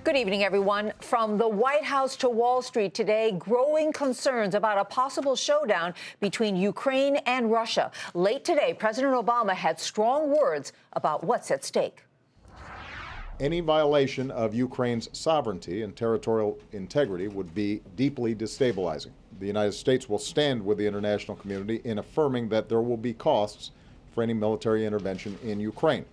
Good evening, everyone. From the White House to Wall Street today, growing concerns about a possible showdown between Ukraine and Russia. Late today, President Obama had strong words about what's at stake. Any violation of Ukraine's sovereignty and territorial integrity would be deeply destabilizing. The United States will stand with the international community in affirming that there will be costs for any military intervention in Ukraine.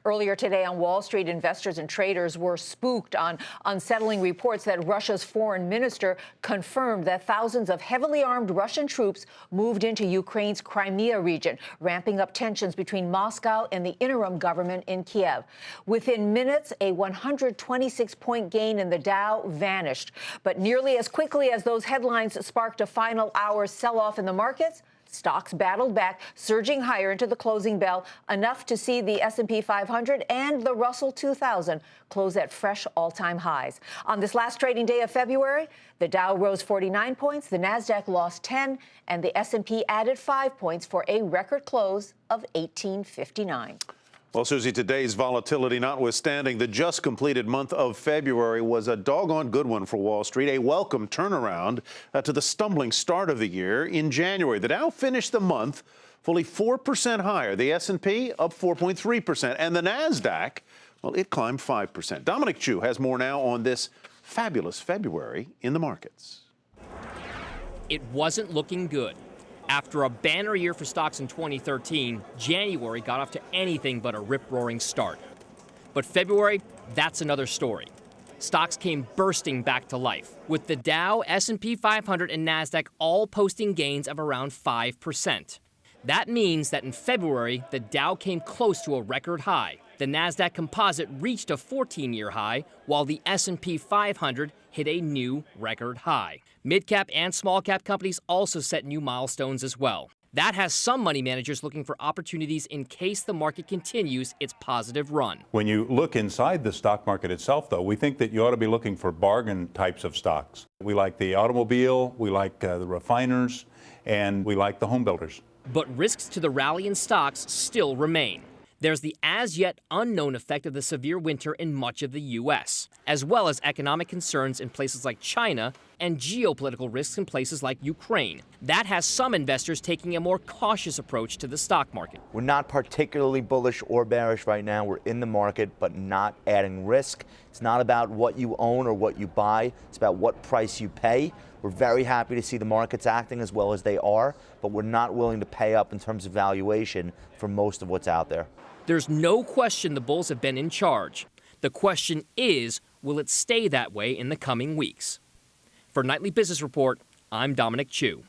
Earlier today on Wall Street, investors and traders were spooked on unsettling reports that Russia's foreign minister confirmed that thousands of heavily armed Russian troops moved into Ukraine's Crimea region, ramping up tensions between Moscow and the interim government in Kiev. Within minutes, a 126-point gain in the Dow vanished. But nearly as quickly as those headlines sparked a final hour sell-off in the markets, stocks battled back, surging higher into the closing bell, enough to see the S&P 500 and the Russell 2000 close at fresh all-time highs. On this last trading day of February, the Dow rose 49 points, the Nasdaq lost 10, and the S&P added 5 points for a record close of 1859. Well, Susie, today's volatility notwithstanding, the just completed month of February was a doggone good one for Wall Street, a welcome turnaround to the stumbling start of the year in January. The Dow finished the month fully 4% higher, the S&P up 4.3%, and the Nasdaq, well, it climbed 5%. Dominic Chu has more now on this fabulous February in the markets. It wasn't looking good. After a banner year for stocks in 2013, January got off to anything but a rip-roaring start. But February, that's another story. Stocks came bursting back to life, with the Dow, S&P 500, and Nasdaq all posting gains of around 5%. That means that in February, the Dow came close to a record high. The Nasdaq Composite reached a 14-year high, while the S&P 500 hit a new record high. Mid-cap and small-cap companies also set new milestones as well. That has some money managers looking for opportunities in case the market continues its positive run. When you look inside the stock market itself, though, we think that you ought to be looking for bargain types of stocks. We like the automobile, we like the refiners, and we like the home builders. But risks to the rally in stocks still remain. There's the as-yet unknown effect of the severe winter in much of the U.S., as well as economic concerns in places like China and geopolitical risks in places like Ukraine. That has some investors taking a more cautious approach to the stock market. We're not particularly bullish or bearish right now. We're in the market, but not adding risk. It's not about what you own or what you buy. It's about what price you pay. We're very happy to see the markets acting as well as they are, but we're not willing to pay up in terms of valuation for most of what's out there. There's no question the bulls have been in charge. The question is, will it stay that way in the coming weeks? For Nightly Business Report, I'm Dominic Chu.